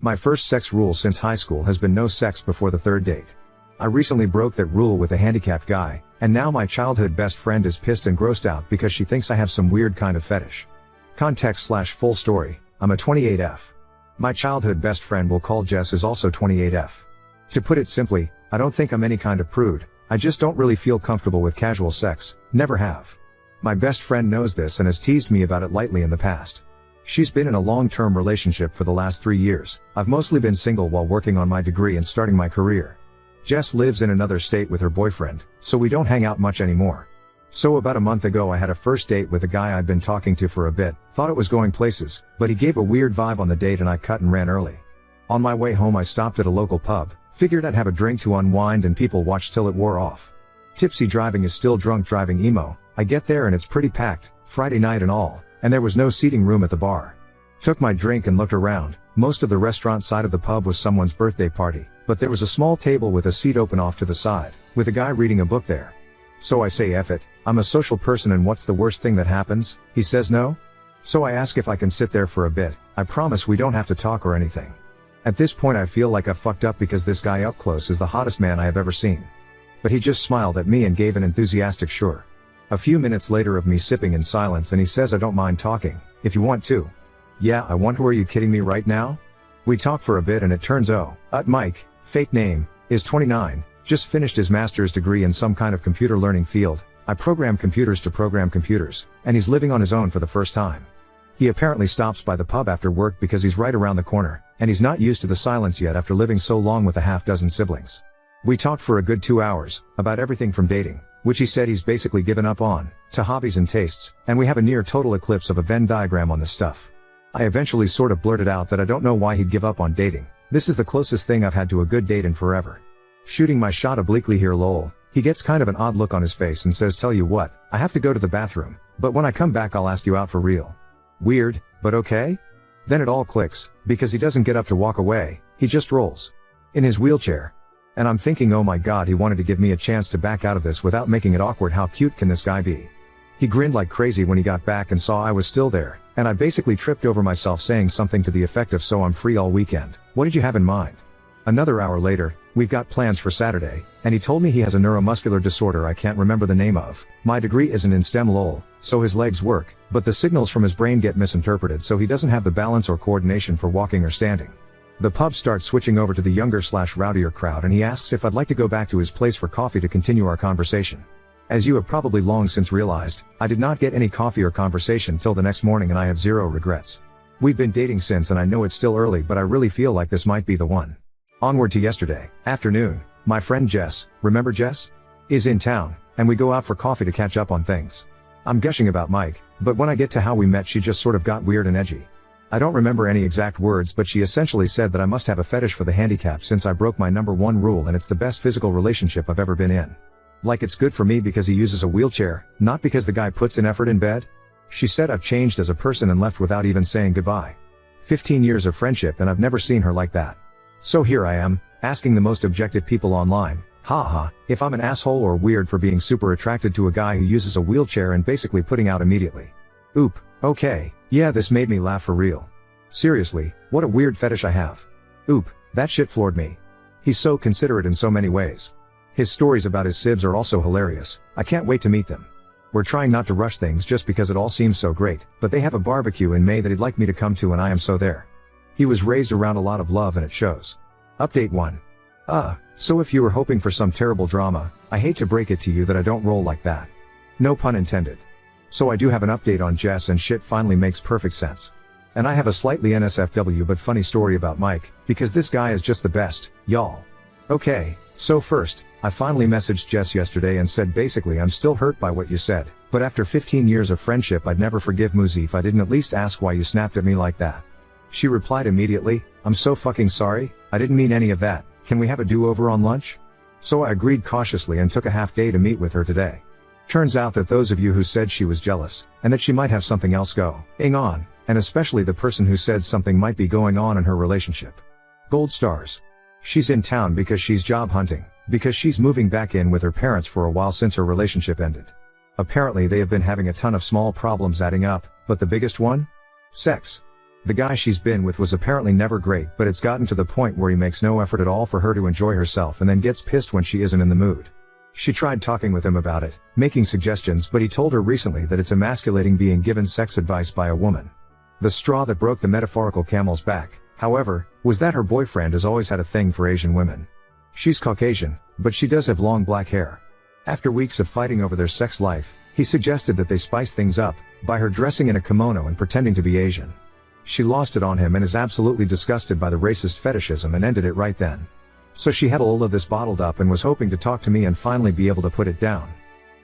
My first sex rule since high school has been no sex before the third date. I recently broke that rule with a handicapped guy, and now my childhood best friend is pissed and grossed out because she thinks I have some weird kind of fetish. Context/full story, I'm a 28F. My childhood best friend we'll call Jess is also 28F. To put it simply, I don't think I'm any kind of prude, I just don't really feel comfortable with casual sex, never have. My best friend knows this and has teased me about it lightly in the past. She's been in a long-term relationship for the last 3 years, I've mostly been single while working on my degree and starting my career. Jess lives in another state with her boyfriend, so we don't hang out much anymore. So about a month ago I had a first date with a guy I'd been talking to for a bit, thought it was going places, but he gave a weird vibe on the date and I cut and ran early. On my way home I stopped at a local pub, figured I'd have a drink to unwind and people watch till it wore off. Tipsy driving is still drunk driving emo. I get there and it's pretty packed, Friday night and all, and there was no seating room at the bar. Took my drink and looked around, most of the restaurant side of the pub was someone's birthday party, but there was a small table with a seat open off to the side, with a guy reading a book there. So I say F it, I'm a social person and what's the worst thing that happens? He says no? So I ask if I can sit there for a bit, I promise we don't have to talk or anything. At this point I feel like I've fucked up because this guy up close is the hottest man I have ever seen. But he just smiled at me and gave an enthusiastic sure. A few minutes later of me sipping in silence and he says I don't mind talking, if you want to. Yeah, I want to. Are you kidding me right now? We talk for a bit and it turns Mike, fake name, is 29, just finished his master's degree in some kind of computer learning field. I program computers to program computers, and he's living on his own for the first time. He apparently stops by the pub after work because he's right around the corner, and he's not used to the silence yet after living so long with a half-dozen siblings. We talked for a good 2 hours, about everything from dating, which he said he's basically given up on, to hobbies and tastes, and we have a near total eclipse of a Venn diagram on this stuff. I eventually sort of blurted out that I don't know why he'd give up on dating. This is the closest thing I've had to a good date in forever. Shooting my shot obliquely here lol, he gets kind of an odd look on his face and says tell you what, I have to go to the bathroom, but when I come back I'll ask you out for real. Weird, but okay? Then it all clicks, because he doesn't get up to walk away, he just rolls. In his wheelchair. And I'm thinking oh my god he wanted to give me a chance to back out of this without making it awkward. How cute can this guy be? He grinned like crazy when he got back and saw I was still there, and I basically tripped over myself saying something to the effect of so I'm free all weekend, what did you have in mind? Another hour later, we've got plans for Saturday, and he told me he has a neuromuscular disorder I can't remember the name of. My degree isn't in STEM lol, so his legs work, but the signals from his brain get misinterpreted so he doesn't have the balance or coordination for walking or standing. The pub starts switching over to the younger/rowdier crowd and he asks if I'd like to go back to his place for coffee to continue our conversation. As you have probably long since realized, I did not get any coffee or conversation till the next morning and I have zero regrets. We've been dating since and I know it's still early but I really feel like this might be the one. Onward to yesterday afternoon, my friend Jess, remember Jess? Is in town, and we go out for coffee to catch up on things. I'm gushing about Mike, but when I get to how we met she just sort of got weird and edgy. I don't remember any exact words but she essentially said that I must have a fetish for the handicapped since I broke my #1 rule and it's the best physical relationship I've ever been in. Like it's good for me because he uses a wheelchair, not because the guy puts in effort in bed? She said I've changed as a person and left without even saying goodbye. 15 years of friendship and I've never seen her like that. So here I am, asking the most objective people online, haha, if I'm an asshole or weird for being super attracted to a guy who uses a wheelchair and basically putting out immediately. Oop, okay, yeah this made me laugh for real. Seriously, what a weird fetish I have. Oop, that shit floored me. He's so considerate in so many ways. His stories about his sibs are also hilarious, I can't wait to meet them. We're trying not to rush things just because it all seems so great, but they have a barbecue in May that he'd like me to come to and I am so there. He was raised around a lot of love and it shows. Update 1. So if you were hoping for some terrible drama, I hate to break it to you that I don't roll like that. No pun intended. So I do have an update on Jess and shit finally makes perfect sense. And I have a slightly NSFW but funny story about Mike, because this guy is just the best, y'all. Okay, so first, I finally messaged Jess yesterday and said basically I'm still hurt by what you said, but after 15 years of friendship I'd never forgive Muzi if I didn't at least ask why you snapped at me like that. She replied immediately, I'm so fucking sorry, I didn't mean any of that, can we have a do-over on lunch? So I agreed cautiously and took a half day to meet with her today. Turns out that those of you who said she was jealous, and that she might have something else going on, and especially the person who said something might be going on in her relationship. Gold stars. She's in town because she's job hunting, because she's moving back in with her parents for a while since her relationship ended. Apparently they have been having a ton of small problems adding up, but the biggest one? Sex. The guy she's been with was apparently never great, but it's gotten to the point where he makes no effort at all for her to enjoy herself and then gets pissed when she isn't in the mood. She tried talking with him about it, making suggestions, but he told her recently that it's emasculating being given sex advice by a woman. The straw that broke the metaphorical camel's back, however, was that her boyfriend has always had a thing for Asian women. She's Caucasian, but she does have long black hair. After weeks of fighting over their sex life, he suggested that they spice things up, by her dressing in a kimono and pretending to be Asian. She lost it on him and is absolutely disgusted by the racist fetishism and ended it right then. So she had all of this bottled up and was hoping to talk to me and finally be able to put it down.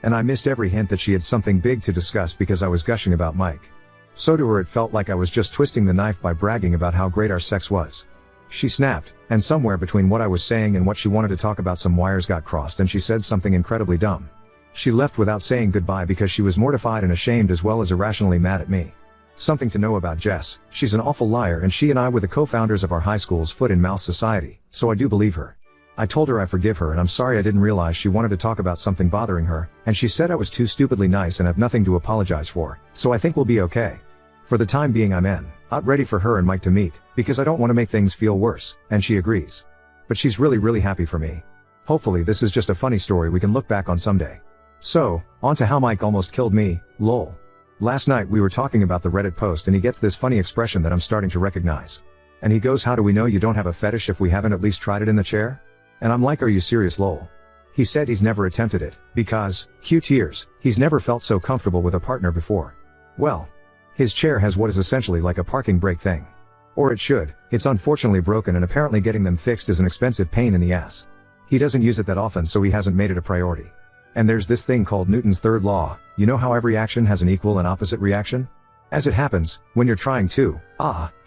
And I missed every hint that she had something big to discuss because I was gushing about Mike. So to her it felt like I was just twisting the knife by bragging about how great our sex was. She snapped, and somewhere between what I was saying and what she wanted to talk about some wires got crossed and she said something incredibly dumb. She left without saying goodbye because she was mortified and ashamed as well as irrationally mad at me. Something to know about Jess, she's an awful liar and she and I were the co-founders of our high school's foot-in-mouth society, so I do believe her. I told her I forgive her and I'm sorry I didn't realize she wanted to talk about something bothering her, and she said I was too stupidly nice and have nothing to apologize for, so I think we'll be okay. For the time being I'm not ready for her and Mike to meet, because I don't want to make things feel worse, and she agrees. But she's really happy for me. Hopefully this is just a funny story we can look back on someday. So, on to how Mike almost killed me, lol. Last night we were talking about the Reddit post and he gets this funny expression that I'm starting to recognize. And he goes, how do we know you don't have a fetish if we haven't at least tried it in the chair? And I'm like, are you serious lol? He said he's never attempted it, because, cue tears, he's never felt so comfortable with a partner before. Well, his chair has what is essentially like a parking brake thing. Or it should, it's unfortunately broken and apparently getting them fixed is an expensive pain in the ass. He doesn't use it that often so he hasn't made it a priority. And there's this thing called Newton's third law, you know how every action has an equal and opposite reaction? As it happens, when you're trying to,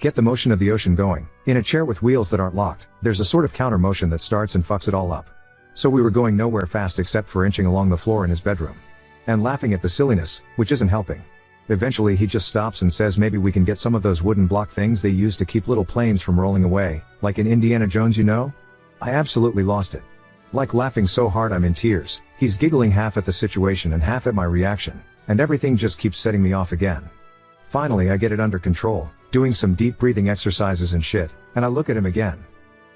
get the motion of the ocean going, in a chair with wheels that aren't locked, there's a sort of counter motion that starts and fucks it all up. So we were going nowhere fast except for inching along the floor in his bedroom. And laughing at the silliness, which isn't helping. Eventually he just stops and says maybe we can get some of those wooden block things they use to keep little planes from rolling away, like in Indiana Jones, you know? I absolutely lost it. Like laughing so hard I'm in tears, he's giggling half at the situation and half at my reaction, and everything just keeps setting me off again. Finally I get it under control, doing some deep breathing exercises and shit, and I look at him again.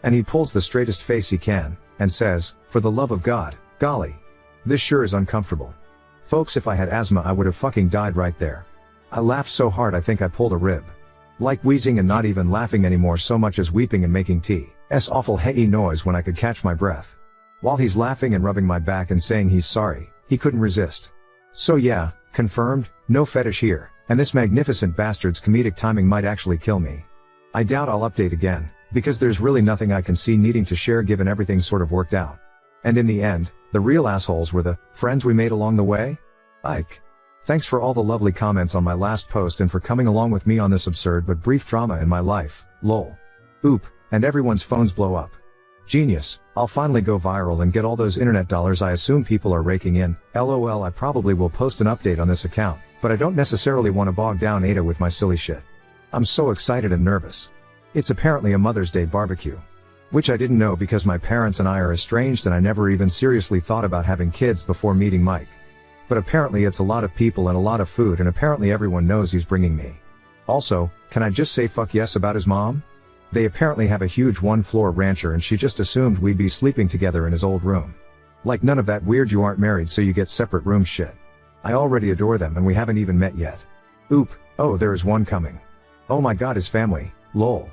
And he pulls the straightest face he can, and says, for the love of God, golly. This sure is uncomfortable. Folks, if I had asthma I would have fucking died right there. I laughed so hard I think I pulled a rib. Like wheezing and not even laughing anymore so much as weeping and making T's awful hey noise when I could catch my breath. While he's laughing and rubbing my back and saying he's sorry, he couldn't resist. So yeah, confirmed, no fetish here, and this magnificent bastard's comedic timing might actually kill me. I doubt I'll update again, because there's really nothing I can see needing to share given everything sort of worked out. And in the end, the real assholes were the friends we made along the way? Ike. Thanks for all the lovely comments on my last post and for coming along with me on this absurd but brief drama in my life, lol. Oop, and everyone's phones blow up. Genius, I'll finally go viral and get all those internet dollars I assume people are raking in, lol. I probably will post an update on this account, but I don't necessarily want to bog down Ada with my silly shit. I'm so excited and nervous. It's apparently a Mother's Day barbecue. Which I didn't know because my parents and I are estranged and I never even seriously thought about having kids before meeting Mike. But apparently it's a lot of people and a lot of food and apparently everyone knows he's bringing me. Also, can I just say fuck yes about his mom? They apparently have a huge one-floor rancher and she just assumed we'd be sleeping together in his old room. Like none of that weird you aren't married so you get separate rooms shit. I already adore them and we haven't even met yet. Oop, oh there is one coming. Oh my god, his family, lol.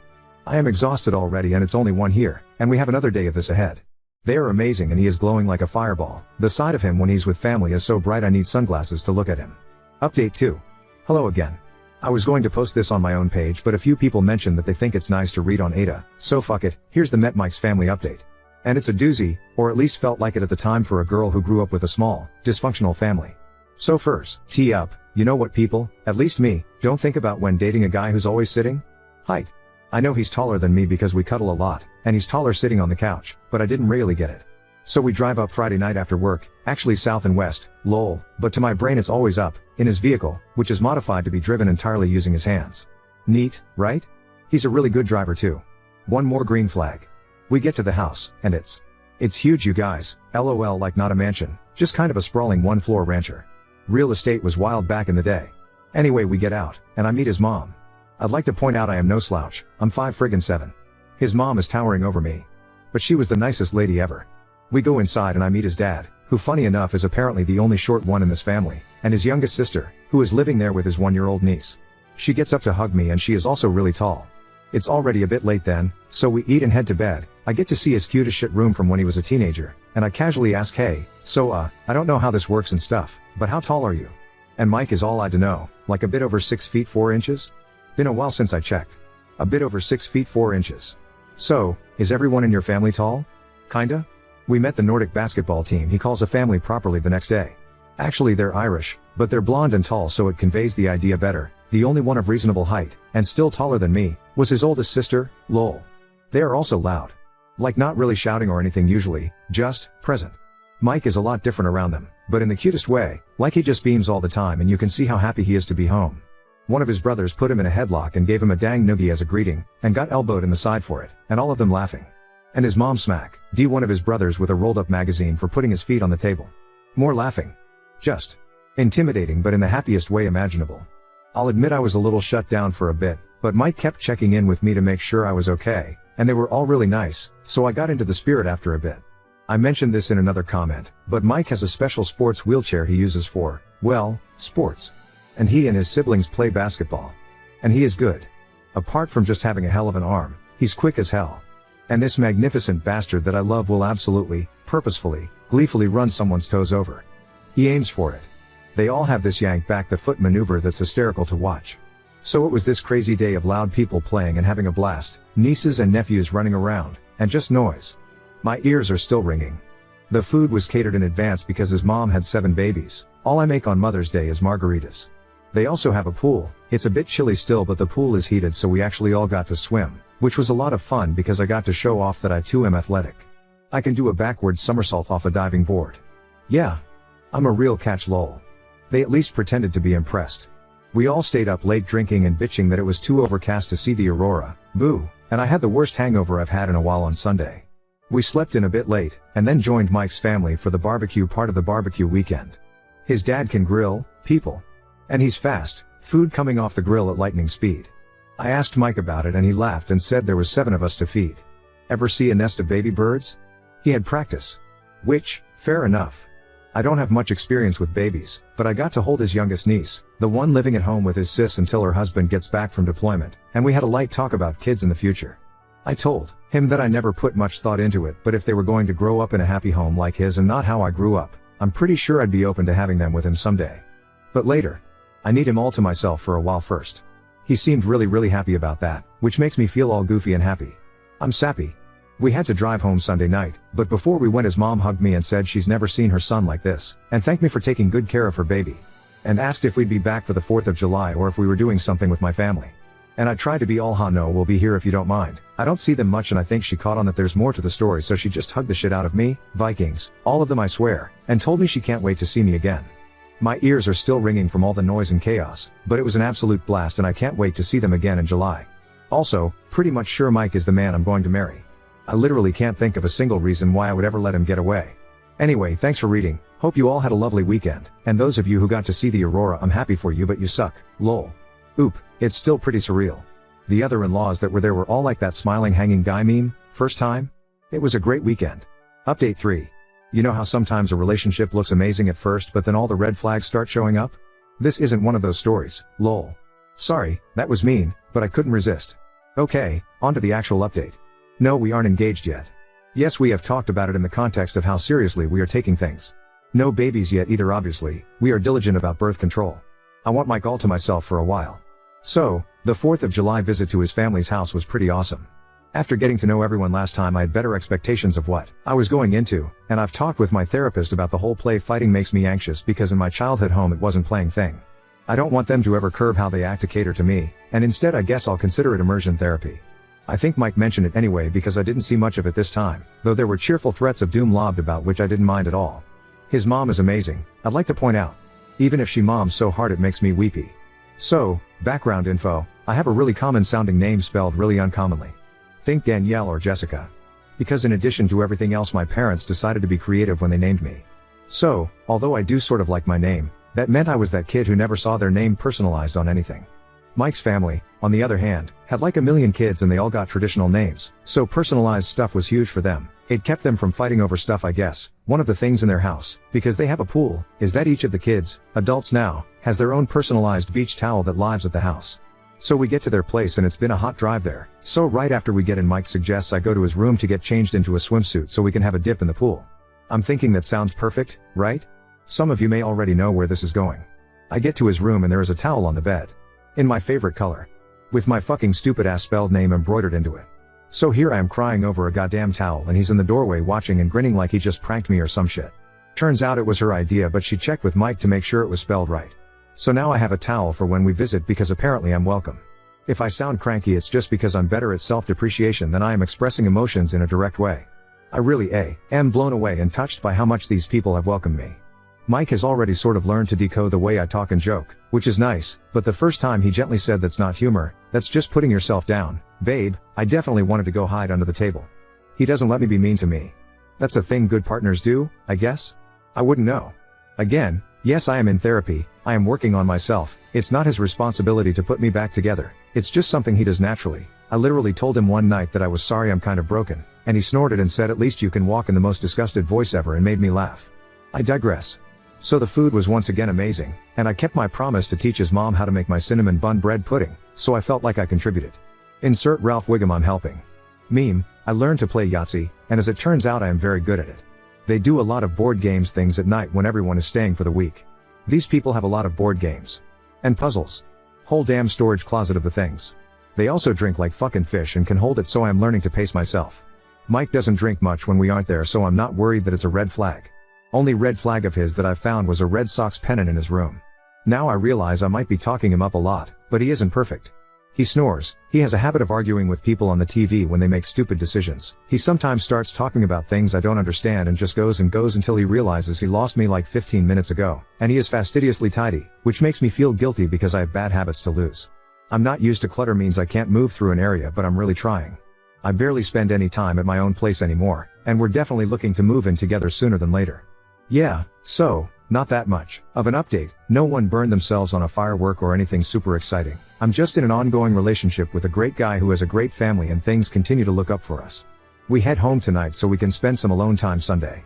I am exhausted already and it's only one here, and we have another day of this ahead. They are amazing and he is glowing like a fireball. The side of him when he's with family is so bright I need sunglasses to look at him. Update 2. Hello again. I was going to post this on my own page but a few people mentioned that they think it's nice to read on Ada, so fuck it, here's the Met Mike's family update. And it's a doozy, or at least felt like it at the time for a girl who grew up with a small, dysfunctional family. So first, tee up, you know what people, at least me, don't think about when dating a guy who's always sitting? Height. I know he's taller than me because we cuddle a lot, and he's taller sitting on the couch, but I didn't really get it. So we drive up Friday night after work, actually south and west, lol, but to my brain it's always up, in his vehicle, which is modified to be driven entirely using his hands. Neat, right? He's a really good driver too. One more green flag. We get to the house, and it's huge you guys, lol, like not a mansion, just kind of a sprawling one-floor rancher. Real estate was wild back in the day. Anyway we get out, and I meet his mom. I'd like to point out I am no slouch, I'm 5'7". His mom is towering over me. But she was the nicest lady ever. We go inside and I meet his dad, who funny enough is apparently the only short one in this family, and his youngest sister, who is living there with his 1-year-old niece. She gets up to hug me and she is also really tall. It's already a bit late then, so we eat and head to bed. I get to see his cute as shit room from when he was a teenager, and I casually ask, hey, so I don't know how this works and stuff, but how tall are you? And Mike is all I'd to know, like a bit over 6 feet 4 inches? Been a while since I checked. A bit over 6 feet 4 inches. So, is everyone in your family tall? Kinda? We met the Nordic basketball team he calls a family properly the next day. Actually they're Irish, but they're blonde and tall so it conveys the idea better. The only one of reasonable height, and still taller than me, was his oldest sister, lol. They are also loud. Like not really shouting or anything usually, just, present. Mike is a lot different around them, but in the cutest way, like he just beams all the time and you can see how happy he is to be home. One of his brothers put him in a headlock and gave him a dang noogie as a greeting, and got elbowed in the side for it, and all of them laughing. And his mom smack, one of his brothers with a rolled up magazine for putting his feet on the table. More laughing. Just intimidating but in the happiest way imaginable. I'll admit I was a little shut down for a bit, but Mike kept checking in with me to make sure I was okay, and they were all really nice, so I got into the spirit after a bit. I mentioned this in another comment, but Mike has a special sports wheelchair he uses for, well, sports. And he and his siblings play basketball. And he is good. Apart from just having a hell of an arm, he's quick as hell. And this magnificent bastard that I love will absolutely, purposefully, gleefully run someone's toes over. He aims for it. They all have this yank back the foot maneuver that's hysterical to watch. So it was this crazy day of loud people playing and having a blast, nieces and nephews running around, and just noise. My ears are still ringing. The food was catered in advance because his mom had 7 babies. All I make on Mother's Day is margaritas. They also have a pool. It's a bit chilly still but the pool is heated so we actually all got to swim, which was a lot of fun because I got to show off that I too am athletic. I can do a backwards somersault off a diving board. Yeah. I'm a real catch lol. They at least pretended to be impressed. We all stayed up late drinking and bitching that it was too overcast to see the aurora, boo, and I had the worst hangover I've had in a while on Sunday. We slept in a bit late, and then joined Mike's family for the barbecue part of the barbecue weekend. His dad can grill, people. And he's fast, food coming off the grill at lightning speed. I asked Mike about it and he laughed and said there was 7 of us to feed. Ever see a nest of baby birds? He had practice. Which, fair enough. I don't have much experience with babies, but I got to hold his youngest niece, the one living at home with his sis until her husband gets back from deployment, and we had a light talk about kids in the future. I told him that I never put much thought into it, but if they were going to grow up in a happy home like his and not how I grew up, I'm pretty sure I'd be open to having them with him someday. But later. I need him all to myself for a while first. He seemed really happy about that, which makes me feel all goofy and happy. I'm sappy. We had to drive home Sunday night, but before we went his mom hugged me and said she's never seen her son like this, and thanked me for taking good care of her baby. And asked if we'd be back for the 4th of July or if we were doing something with my family. And I tried to be all no, we'll be here if you don't mind. I don't see them much and I think she caught on that there's more to the story so she just hugged the shit out of me, Vikings, all of them I swear, and told me she can't wait to see me again. My ears are still ringing from all the noise and chaos, but it was an absolute blast and I can't wait to see them again in July. Also, pretty much sure Mike is the man I'm going to marry. I literally can't think of a single reason why I would ever let him get away. Anyway, thanks for reading, hope you all had a lovely weekend, and those of you who got to see the aurora I'm happy for you but you suck, lol. Oop, it's still pretty surreal. The other in-laws that were there were all like that smiling hanging guy meme, first time? It was a great weekend. Update 3. You know how sometimes a relationship looks amazing at first but then all the red flags start showing up? This isn't one of those stories, lol. Sorry, that was mean, but I couldn't resist. Okay, on to the actual update. No, we aren't engaged yet. Yes, we have talked about it in the context of how seriously we are taking things. No babies yet either obviously, we are diligent about birth control. I want Mike all to myself for a while. So, the 4th of July visit to his family's house was pretty awesome. After getting to know everyone last time I had better expectations of what I was going into, and I've talked with my therapist about the whole play fighting makes me anxious because in my childhood home it wasn't playing thing. I don't want them to ever curb how they act to cater to me, and instead I guess I'll consider it immersion therapy. I think Mike mentioned it anyway because I didn't see much of it this time, though there were cheerful threats of doom lobbed about which I didn't mind at all. His mom is amazing, I'd like to point out. Even if she moms so hard it makes me weepy. So, background info, I have a really common sounding name spelled really uncommonly. Think Danielle or Jessica. Because in addition to everything else my parents decided to be creative when they named me. So, although I do sort of like my name, that meant I was that kid who never saw their name personalized on anything. Mike's family, on the other hand, had like a million kids and they all got traditional names, so personalized stuff was huge for them. It kept them from fighting over stuff, I guess. One of the things in their house, because they have a pool, is that each of the kids, adults now, has their own personalized beach towel that lives at the house. So we get to their place and it's been a hot drive there, so right after we get in Mike suggests I go to his room to get changed into a swimsuit so we can have a dip in the pool. I'm thinking that sounds perfect, right? Some of you may already know where this is going. I get to his room and there is a towel on the bed. In my favorite color. With my fucking stupid ass spelled name embroidered into it. So here I am crying over a goddamn towel and he's in the doorway watching and grinning like he just pranked me or some shit. Turns out it was her idea but she checked with Mike to make sure it was spelled right. So now I have a towel for when we visit because apparently I'm welcome. If I sound cranky it's just because I'm better at self-depreciation than I am expressing emotions in a direct way. I really am blown away and touched by how much these people have welcomed me. Mike has already sort of learned to decode the way I talk and joke, which is nice, but the first time he gently said that's not humor, that's just putting yourself down, babe, I definitely wanted to go hide under the table. He doesn't let me be mean to me. That's a thing good partners do, I guess? I wouldn't know. Again, yes I am in therapy, I am working on myself, it's not his responsibility to put me back together, it's just something he does naturally. I literally told him one night that I was sorry I'm kind of broken, and he snorted and said at least you can walk in the most disgusted voice ever and made me laugh. I digress. So the food was once again amazing, and I kept my promise to teach his mom how to make my cinnamon bun bread pudding, so I felt like I contributed. Insert Ralph Wiggum I'm helping. Meme, I learned to play Yahtzee, and as it turns out I am very good at it. They do a lot of board games things at night when everyone is staying for the week. These people have a lot of board games. And puzzles. Whole damn storage closet of the things. They also drink like fucking fish and can hold it so I am learning to pace myself. Mike doesn't drink much when we aren't there so I'm not worried that it's a red flag. Only red flag of his that I've found was a Red Sox pennant in his room. Now I realize I might be talking him up a lot, but he isn't perfect. He snores, he has a habit of arguing with people on the TV when they make stupid decisions. He sometimes starts talking about things I don't understand and just goes and goes until he realizes he lost me like 15 minutes ago, and he is fastidiously tidy, which makes me feel guilty because I have bad habits to lose. I'm not used to clutter means I can't move through an area but I'm really trying. I barely spend any time at my own place anymore, and we're definitely looking to move in together sooner than later. Yeah, so, not that much of an update, no one burned themselves on a firework or anything super exciting. I'm just in an ongoing relationship with a great guy who has a great family and things continue to look up for us. We head home tonight so we can spend some alone time Sunday.